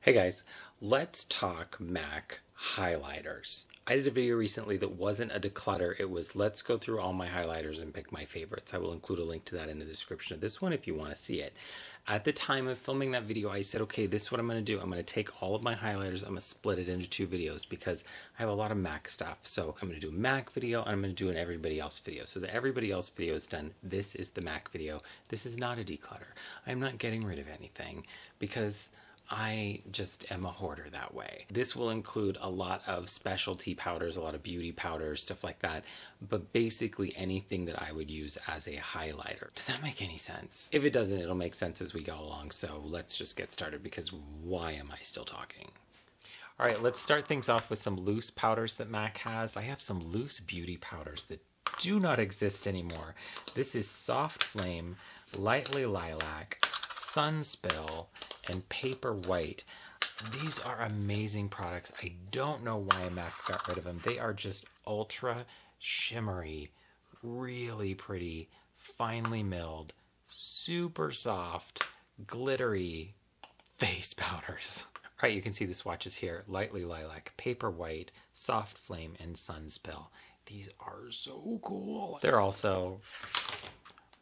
Hey guys, let's talk MAC highlighters. I did a video recently that wasn't a declutter, it was let's go through all my highlighters and pick my favorites. I will include a link to that in the description of this one if you want to see it. At the time of filming that video, I said, okay, this is what I'm going to do. I'm going to take all of my highlighters, I'm going to split it into two videos because I have a lot of MAC stuff. So I'm going to do a MAC video and I'm going to do an everybody else video. So the everybody else video is done. This is the MAC video. This is not a declutter. I'm not getting rid of anything because I just am a hoarder that way. This will include a lot of specialty powders, a lot of beauty powders, stuff like that, but basically anything that I would use as a highlighter. Does that make any sense? If it doesn't, it'll make sense as we go along, so let's just get started because why am I still talking? All right, let's start things off with some loose powders that MAC has. I have some loose beauty powders that do not exist anymore. This is Soft Flame, Lightly Lilac, Sunspill, and Paper White. These are amazing products. I don't know why MAC got rid of them. They are just ultra shimmery, really pretty, finely milled, super soft, glittery face powders. All right, you can see the swatches here. Lightly Lilac, Paper White, Soft Flame, and Sunspill. These are so cool. They're also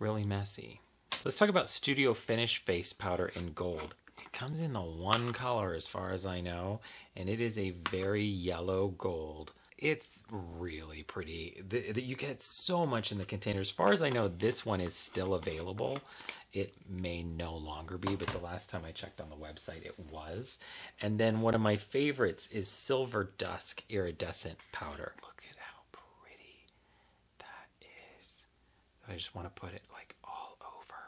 really messy. Let's talk about Studio Finish face powder in gold. It comes in the one color as far as I know, and it is a very yellow gold. It's really pretty. You get so much in the container. As far as I know, this one is still available. It may no longer be, but the last time I checked on the website, it was. And then one of my favorites is Silver Dusk Iridescent Powder. Look at how pretty that is. I just want to put it like all over.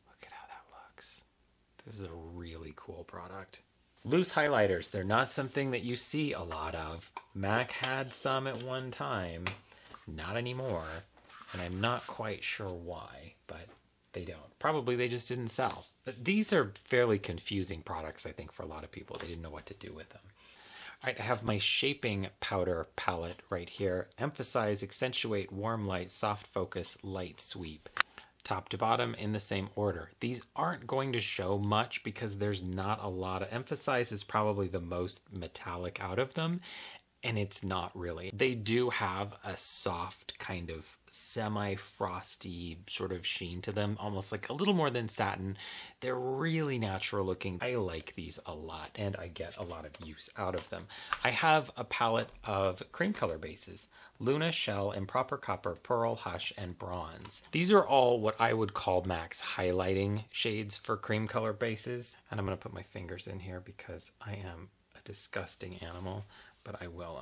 Look at how that looks. This is a really cool product. Loose highlighters, they're not something that you see a lot of. MAC had some at one time, not anymore, and I'm not quite sure why, but they don't. Probably they just didn't sell. But these are fairly confusing products, I think, for a lot of people. They didn't know what to do with them. All right, I have my shaping powder palette right here. Emphasize, accentuate, warm light, soft focus, light sweep. Top to bottom in the same order. These aren't going to show much because there's not a lot of emphasize is probably the most metallic out of them, and it's not really. They do have a soft kind of semi-frosty sort of sheen to them, almost like a little more than satin. They're really natural looking. I like these a lot and I get a lot of use out of them. I have a palette of cream color bases: Luna, Shell, Improper Copper, Pearl, Hush, and Bronze. These are all what I would call MAC's highlighting shades for cream color bases. And I'm going to put my fingers in here because I am a disgusting animal, but I will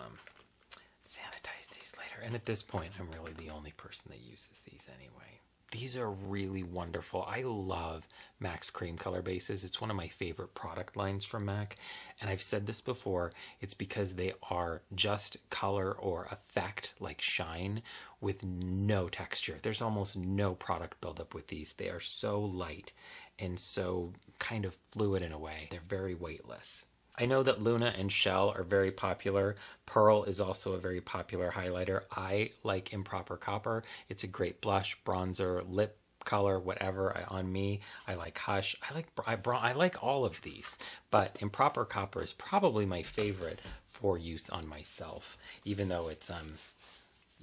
sanitize these later. And at this point, I'm really the only person that uses these anyway. These are really wonderful. I love MAC's cream color bases. It's one of my favorite product lines from MAC. And I've said this before, it's because they are just color or effect, like shine, with no texture. There's almost no product buildup with these. They are so light and so kind of fluid in a way. They're very weightless. I know that Luna and Shell are very popular. Pearl is also a very popular highlighter. I like Improper Copper. It's a great blush, bronzer, lip color, whatever on me. I like Hush. I like all of these, but Improper Copper is probably my favorite for use on myself, even though it's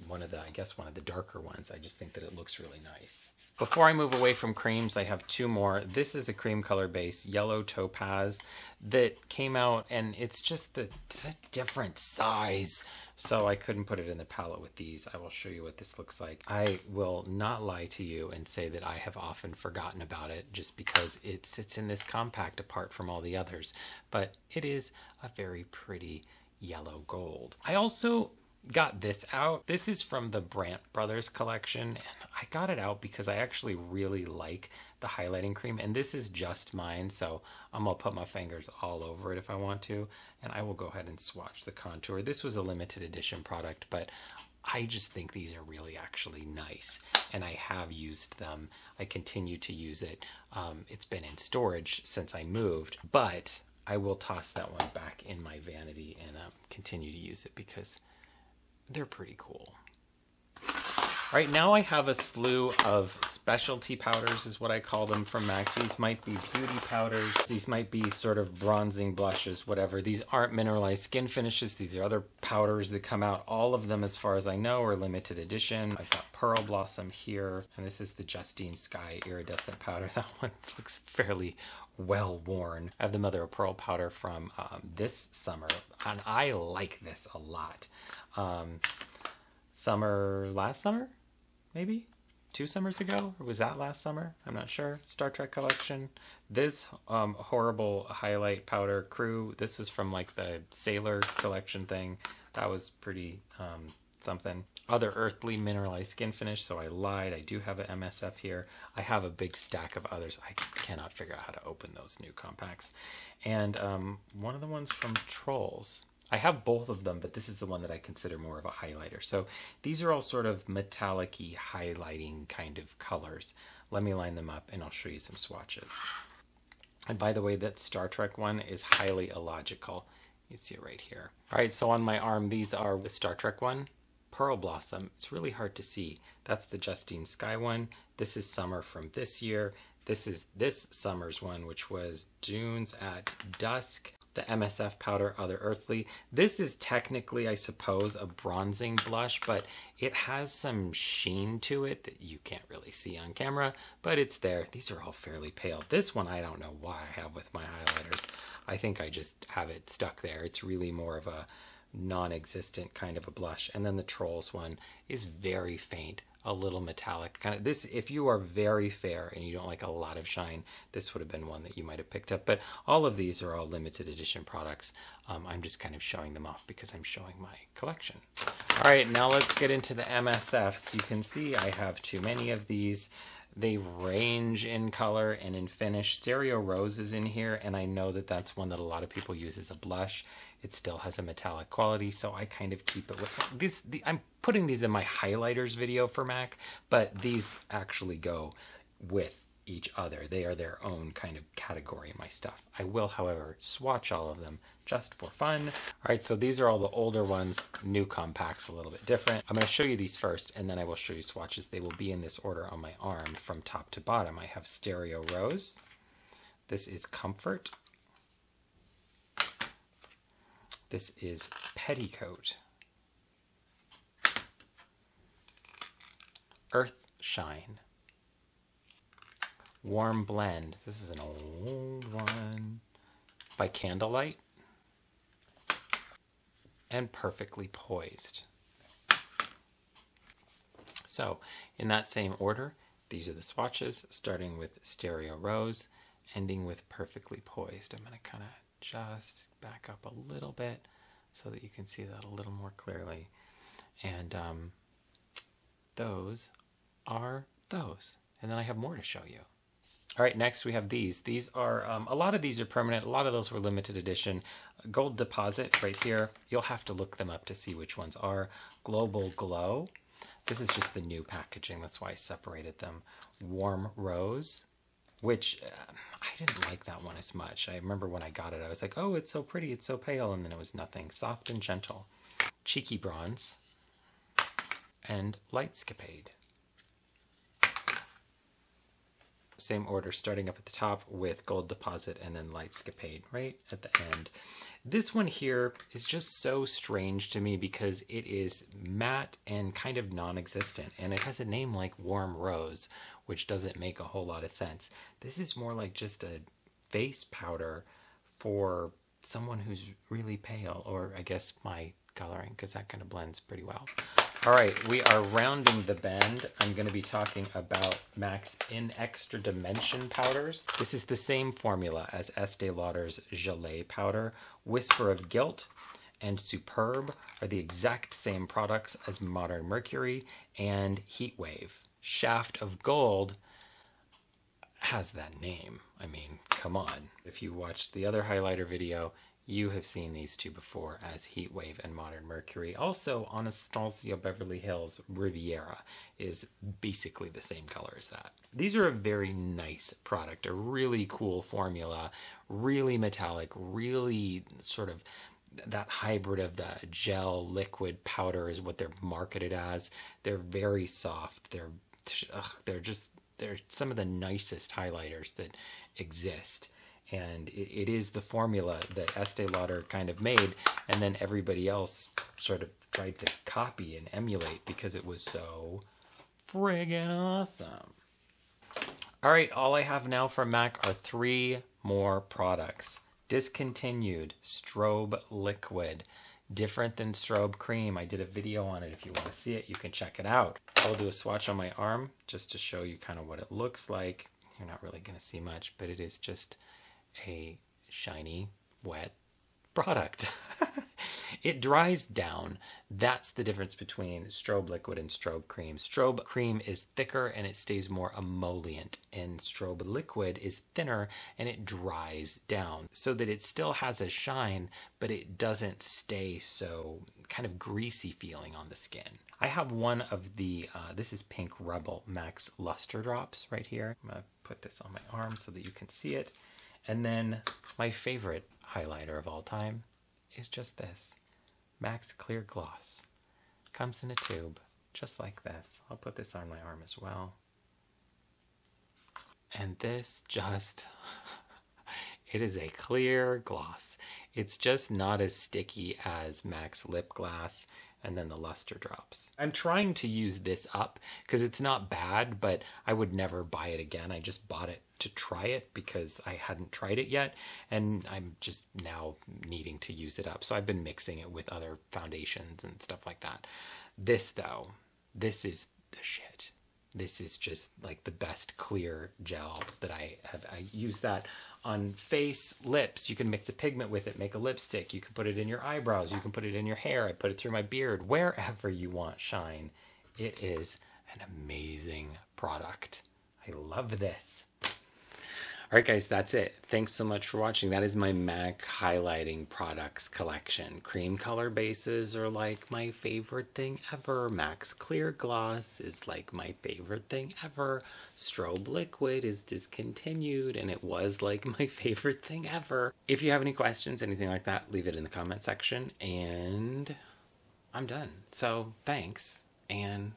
one of the darker ones. I just think that it looks really nice. Before I move away from creams, I have two more. This is a cream color base, Yellow Topaz, that came out, and it's just it's a different size, so I couldn't put it in the palette with these. I will show you what this looks like. I will not lie to you and say that I have often forgotten about it just because it sits in this compact apart from all the others, but it is a very pretty yellow gold. I also got this out. This is from the Brandt Brothers collection, and I got it out because I actually really like the highlighting cream, and this is just mine, so I'm gonna put my fingers all over it if I want to, and I will go ahead and swatch the contour. This was a limited edition product, but I just think these are really actually nice, and I have used them. I continue to use it. It's been in storage since I moved, but I will toss that one back in my vanity and continue to use it because they're pretty cool. All right, now I have a slew of specialty powders is what I call them from MAC. These might be beauty powders. These might be sort of bronzing blushes, whatever. These aren't mineralized skin finishes. These are other powders that come out. All of them, as far as I know, are limited edition. I've got Pearl Blossom here, and this is the Justine Sky Iridescent powder. That one looks fairly well worn. I have the Mother of Pearl powder from this summer, and I like this a lot. Last summer? Maybe 2 summers ago, or was that last summer? I'm not sure. Star Trek collection. This horrible highlight powder Crew, this was from like the Sailor collection thing. That was pretty something. Other earthly mineralized skin finish, so I lied. I do have an MSF here. I have a big stack of others. I cannot figure out how to open those new compacts. And one of the ones from Trolls. I have both of them, but this is the one that I consider more of a highlighter. So these are all sort of metallic-y highlighting kind of colors. Let me line them up and I'll show you some swatches. And by the way, that Star Trek one is highly illogical. You see it right here. All right, so on my arm, these are the Star Trek one, Pearl Blossom. It's really hard to see. That's the Justine Sky one. This is summer from this year. This is this summer's one, which was Dunes at Dusk. The MSF powder, Other Earthly. This is technically, I suppose, a bronzing blush, but it has some sheen to it that you can't really see on camera, but it's there. These are all fairly pale. This one, I don't know why I have with my highlighters. I think I just have it stuck there. It's really more of a non-existent kind of a blush. And then the Trolls one is very faint, a little metallic kind of. This, if you are very fair and you don't like a lot of shine, this would have been one that you might have picked up. But all of these are all limited edition products. I'm just kind of showing them off because I'm showing my collection. All right, now let's get into the MSFs. You can see I have too many of these. They range in color and in finish. Stereo Rose is in here, and I know that that's one that a lot of people use as a blush. It still has a metallic quality, so I kind of keep it with this. I'm putting these in my highlighters video for MAC, but these actually go with each other. They are their own kind of category in my stuff. I will, however, swatch all of them just for fun. All right, so these are all the older ones, new compacts, a little bit different. I'm going to show you these first, and then I will show you swatches. They will be in this order on my arm from top to bottom. I have Stereo Rose. This is Comfort. This is Petticoat. Earth Shine. Warm Blend. This is an old one. By Candlelight. And Perfectly Poised. So, in that same order, these are the swatches, starting with Stereo Rose, ending with Perfectly Poised. I'm going to kind of just back up a little bit so that you can see that a little more clearly. And those are those. And then I have more to show you. All right, next we have these. These are, a lot of these are permanent. A lot of those were limited edition. Gold Deposit right here. You'll have to look them up to see which ones are. Global Glow. This is just the new packaging. That's why I separated them. Warm Rose, which I didn't like that one as much. I remember when I got it, I was like, oh, it's so pretty, it's so pale, and then it was nothing. Soft and Gentle. Cheeky Bronze. And Lightscapade. Same order, starting up at the top with Gold Deposit and then Lightscapade right at the end. This one here is just so strange to me because it is matte and kind of non-existent, and it has a name like Warm Rose, which doesn't make a whole lot of sense. This is more like just a face powder for someone who's really pale, or I guess my coloring, because that kind of blends pretty well. All right, we are rounding the bend. I'm going to be talking about MAC's In Extra Dimension powders. This is the same formula as Estee Lauder's Gelée powder. Whisper of Guilt and Superb are the exact same products as Modern Mercury and Heatwave. Shaft of Gold has that name. I mean, come on. If you watched the other highlighter video, you have seen these two before as Heatwave and Modern Mercury. Also, Anastasia Beverly Hills Riviera is basically the same color as that. These are a very nice product, a really cool formula, really metallic, really sort of that hybrid of the gel liquid powder is what they're marketed as. They're very soft. They're some of the nicest highlighters that exist. And it is the formula that Estee Lauder kind of made, and then everybody else sort of tried to copy and emulate because it was so friggin' awesome. All right, all I have now from MAC are 3 more products. Discontinued strobe liquid, different than strobe cream. I did a video on it. If you want to see it, you can check it out. I'll do a swatch on my arm just to show you kind of what it looks like. You're not really going to see much, but it is just a shiny, wet product. It dries down. That's the difference between strobe liquid and strobe cream. Strobe cream is thicker and it stays more emollient, and strobe liquid is thinner and it dries down so that it still has a shine, but it doesn't stay so kind of greasy feeling on the skin. I have one of the, this is Pink Rebel Max Luster Drops right here. I'm going to put this on my arm so that you can see it. And then my favorite highlighter of all time is just this. Max Clear Gloss. Comes in a tube, just like this. I'll put this on my arm as well. And this just, it is a clear gloss. It's just not as sticky as Max Lip Glass and then the Luster Drops. I'm trying to use this up because it's not bad, but I would never buy it again. I just bought it to try it because I hadn't tried it yet, and I'm just now needing to use it up. So I've been mixing it with other foundations and stuff like that. This though, this is the shit. This is just like the best clear gel that I have. I use that on face, lips. You can mix a pigment with it, make a lipstick. You can put it in your eyebrows. You can put it in your hair. I put it through my beard. Wherever you want shine. It is an amazing product. I love this. All right, guys, that's it. Thanks so much for watching. That is my MAC highlighting products collection. Cream color bases are like my favorite thing ever. Max Clear Gloss is like my favorite thing ever. Strobe Liquid is discontinued, and it was like my favorite thing ever. If you have any questions, anything like that, leave it in the comment section, and I'm done. So thanks, and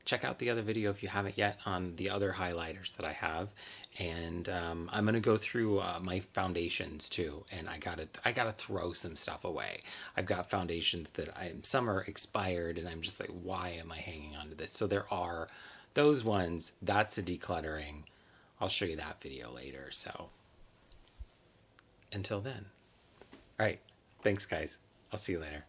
check out the other video if you haven't yet on the other highlighters that I have. And I'm gonna go through my foundations too, and I gotta throw some stuff away. I've got foundations that some are expired, and I'm just like, why am I hanging on to this? So there are those ones. That's a decluttering. I'll show you that video later. So until then, all right, thanks guys. I'll see you later.